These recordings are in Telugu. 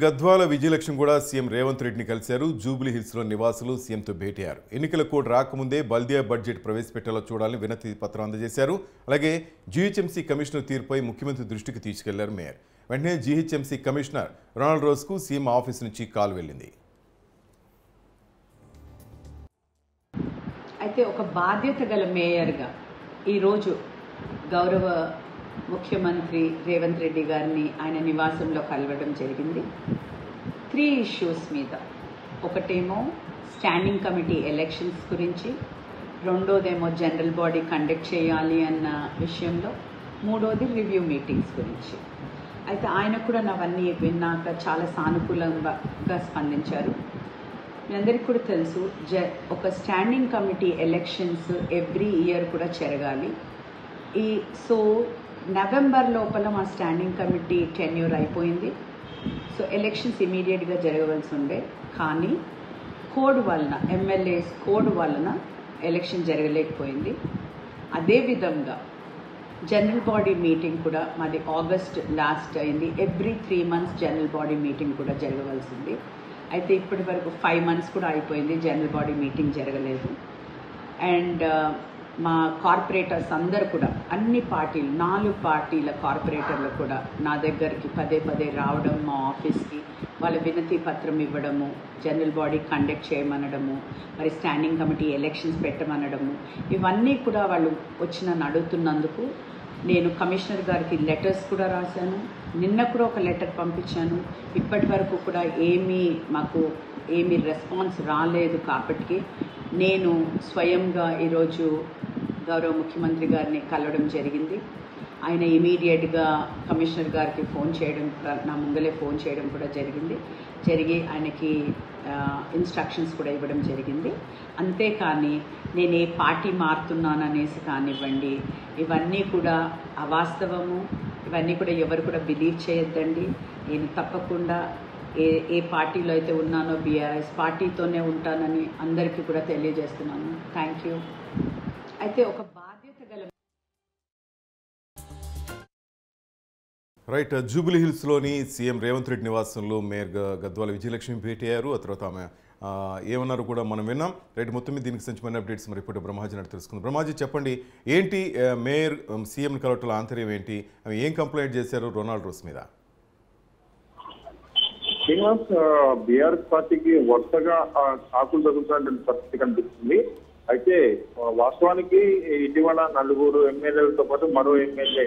గద్వాల విజయలక్ష్మి కూడా సీఎం రేవంత్ రెడ్డిని కలిశారు. జూబ్లీ హిల్స్లో నివాసులు సీఎంతో భేటీయారు. ఎన్నికల కోడ్ రాకముందే బల్దియా బడ్జెట్ ప్రవేశపెట్టేలా చూడాలని వినతి పత్రం అందజేశారు. అలాగే జీహెచ్ఎంసీ కమిషనర్ తీర్పుపై ముఖ్యమంత్రి దృష్టికి తీసుకెళ్లారు మేయర్. వెంటనే జీహెచ్ఎంసీ కమిషనర్ రొనాల్డ్ రోజుకు సీఎం ఆఫీస్ నుంచి కాల్ వెళ్ళింది. అయితే ఒక బాధ్యత గల మేయర్గా ఈరోజు గౌరవ ముఖ్యమంత్రి రేవంత్ రెడ్డి గారిని ఆయన నివాసంలో కలవడం జరిగింది. 3 ఇష్యూస్ మీద, ఒకటేమో స్టాండింగ్ కమిటీ ఎలక్షన్స్ గురించి, రెండోదేమో జనరల్ బాడీ కండక్ట్ చేయాలి అన్న విషయంలో, మూడోది రివ్యూ మీటింగ్స్ గురించి. అయితే ఆయన కూడా అవన్నీ విన్నాక చాలా సానుకూలంగా స్పందించారు. మీ అందరికీ కూడా తెలుసు, ఒక standing committee elections every year కూడా జరగాలి. సో నవంబర్ లోపల మా స్టాండింగ్ కమిటీ టెన్యూర్ అయిపోయింది. సో ఎలక్షన్స్ ఇమీడియట్గా జరగవలసి ఉండే, కానీ కోడ్ వలన, ఎమ్మెల్యేస్ కోడ్ వలన ఎలక్షన్ జరగలేకపోయింది. అదేవిధంగా జనరల్ బాడీ మీటింగ్ కూడా మాది ఆగస్ట్ లాస్ట్ అయింది. Every 3 months general body meeting కూడా జరగవలసింది. అయితే ఇప్పటి వరకు 5 months కూడా అయిపోయింది, జనరల్ బాడీ మీటింగ్ జరగలేదు. అండ్ మా కార్పొరేటర్స్ అందరు కూడా, అన్ని పార్టీలు, 4 పార్టీల కార్పొరేటర్లు కూడా నా దగ్గరికి పదే రావడం, మా ఆఫీస్కి వాళ్ళ వినతి పత్రం ఇవ్వడము, జనరల్ బాడీ కండక్ట్ చేయమనడము, మరి స్టాండింగ్ కమిటీ ఎలక్షన్స్ పెట్టమనడము, ఇవన్నీ కూడా వాళ్ళు వచ్చి నన్ను అడుగుతున్నందుకు నేను కమిషనర్ గారికి లెటర్స్ కూడా రాశాను. నిన్న కూడా ఒక లెటర్ పంపించాను. ఇప్పటి వరకు కూడా మాకు ఏమీ రెస్పాన్స్ రాలేదు. కాబట్టి నేను స్వయంగా ఈరోజు గౌరవ ముఖ్యమంత్రి గారిని కలవడం జరిగింది. ఆయన ఇమీడియట్గా కమిషనర్ గారికి ఫోన్ చేయడం, నా ముందలే ఫోన్ చేయడం కూడా జరిగి ఆయనకి ఇన్స్ట్రక్షన్స్ కూడా ఇవ్వడం జరిగింది. అంతేకాని నేను ఏ పార్టీ మారుతున్నాననేసి కానివ్వండి, ఇవన్నీ కూడా అవాస్తవము. ఇవన్నీ కూడా ఎవరు కూడా బిలీవ్ చేయొద్దండి. నేను తప్పకుండా ఏ పార్టీలో అయితే ఉన్నానో బీఆర్ఎస్ పార్టీతోనే ఉంటానని అందరికీ కూడా తెలియజేస్తున్నాను. Thank you. అయితే ఒక బాధ్యత గల రైట్, జూబ్లీ హిల్స్లోని సీఎం రేవంత్ రెడ్డి నివాసంలో మేయర్ గద్వాల విజయలక్ష్మి భేటీ అయ్యారు. ఆ తర్వాత ఆమె ఏమన్నారు కూడా మనం విన్నాం. రైట్, మొత్తం మీద దీనికి సంబంధించిన అప్డేట్స్ మరి ఇప్పుడు బ్రహ్మాజీ నాటి తెలుసుకుందాం. బ్రహ్మాజీ, చెప్పండి, ఏంటి మేయర్ సీఎం కలవటంలో ఆంతర్యం ఏంటి? ఆమె ఏం కంప్లైంట్ చేశారు రొనాల్డ్ రోస్ మీద? శ్రీనివాస్, బీఆర్ఎస్ పార్టీకి వరుసగా ఆకులు తగ్గుతున్నటువంటి పరిస్థితి కనిపిస్తుంది. అయితే వాస్తవానికి ఇటీవల 4 ఎమ్మెల్యేలతో పాటు మరో ఎమ్మెల్యే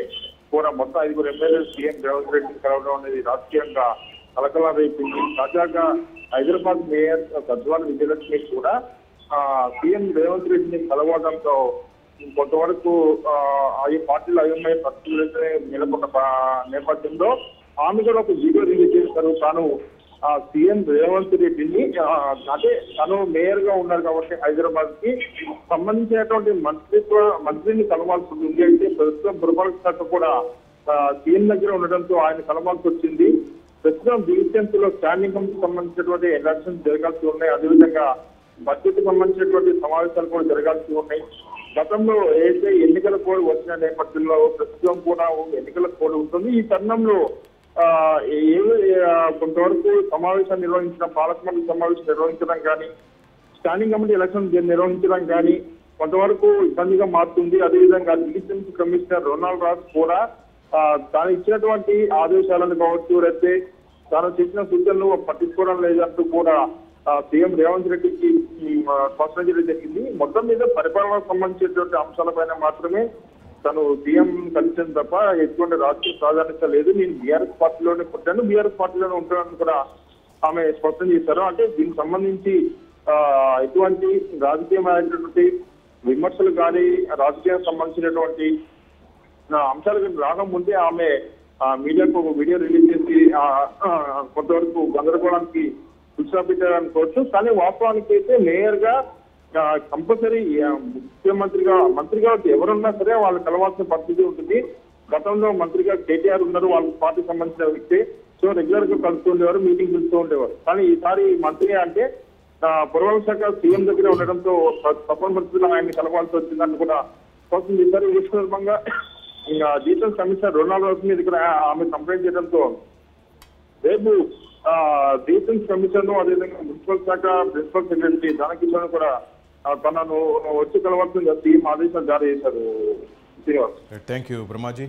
కూడా, మొత్తం 5 ఎమ్మెల్యేలు సీఎం రేవంత్ రెడ్డిని కలవడం అనేది రాజకీయంగా కలకలం రేపింది. తాజాగా హైదరాబాద్ మేయర్ గద్వాల విజయలక్ష్మి కూడా సీఎం రేవంత్ రెడ్డిని కలవడంతో కొంతవరకు ఈ పార్టీలో అయోమయ పరిస్థితులైతే నెలకొన్న నేపథ్యంలో ఆమె కూడా ఒక వీడియో రిలీజ్ చేశారు. తాను సీఎం రేవంత్ రెడ్డిని, అంటే తను మేయర్ గా ఉన్నారు కాబట్టి హైదరాబాద్ కి సంబంధించినటువంటి మంత్రిని కలవాల్సి ఉంది. అయితే ప్రస్తుతం పురపాలక శాఖ కూడా సీఎం దగ్గర ఉండడంతో ఆయన కలవాల్సి వచ్చింది. ప్రస్తుతం జీహెచ్ఎంసీలో స్టాండింగ్ కమిటీకి సంబంధించినటువంటి ఎలక్షన్స్ జరగాల్సి ఉన్నాయి. అదేవిధంగా బడ్జెట్ సంబంధించినటువంటి సమావేశాలు కూడా జరగాల్సి ఉన్నాయి. గతంలో ఏదైతే ఎన్నికల కోడ్ వచ్చిన నేపథ్యంలో ప్రస్తుతం కూడా ఎన్నికల కోడ్ ఉంటుంది. ఈ తరుణంలో కొంతవరకు సమావేశాలు నిర్వహించడం, పాలక మండలి సమావేశం నిర్వహించడం కానీ, స్టాండింగ్ కమిటీ ఎలక్షన్ నిర్వహించడం కానీ కొంతవరకు ఇబ్బందిగా మారుతుంది. అదేవిధంగా జీహెచ్ఎంసీ కమిషనర్ రొనాల్డ్ రాజ్ కూడా తాను ఇచ్చినటువంటి ఆదేశాలను కావచ్చు, లేకపోతే తాను చేసిన సూచనలు పట్టించుకోవడం లేదంటూ కూడా సీఎం రేవంత్ రెడ్డికి స్పష్టం చేయడం జరిగింది. మొత్తం మీద పరిపాలనకు సంబంధించినటువంటి అంశాలపైన మాత్రమే తను సీఎం కలిసిన తప్ప ఎటువంటి రాజకీయ ప్రాధాన్యత లేదు. నేను బీఆర్ఎస్ పార్టీలోనే పుట్టాను, బీఆర్ఎస్ పార్టీలోనే ఉంటానని కూడా ఆమె స్పష్టం చేశారు. అంటే దీనికి సంబంధించి ఎటువంటి రాజకీయమైనటువంటి విమర్శలు కానీ, రాజకీయానికి సంబంధించినటువంటి అంశాలు రాకముందే ఆమె మీడియాకు ఒక వీడియో రిలీజ్ చేసి కొంతవరకు గందరగోళానికి పెట్టారనుకోవచ్చు. కానీ వాస్తవానికి అయితే మేయర్ గా కంపల్సరీ మంత్రిగా ఎవరున్నా సరే వాళ్ళు కలవాల్సిన పరిస్థితి ఉంటుంది. గతంలో మంత్రిగా కేటీఆర్ ఉన్నారు, వాళ్ళ పార్టీకి సంబంధించిన వ్యక్తి. సో రెగ్యులర్ గా కలుస్తూ ఉండేవారు, మీటింగ్ పిలుస్తూ ఉండేవారు. కానీ ఈసారి మంత్రి అంటే పురపాలక శాఖ సీఎం దగ్గర ఉండడంతో తప్పని పరిస్థితుల్లో ఆయన్ని కలవాల్సి వచ్చిందని కూడా స్పష్టం చేశారు. ఈ సందర్భంగా జీతం కమిషనర్ రొనాల్డ్ రోస్ మీద ఇక్కడ ఆమె కంప్లైంట్ చేయడంతో రేపు డిఫెన్స్ కమిషన్ అదేవిధంగా మున్సిపల్ శాఖ ప్రిన్సిపల్ సెక్రటరీ దానకిషోర్ కూడా తనను వచ్చి కలవాల్సిందిగా సీఎం ఆదేశాలు జారీ చేశారు శ్రీనివాస్. Thank you Brahmaji.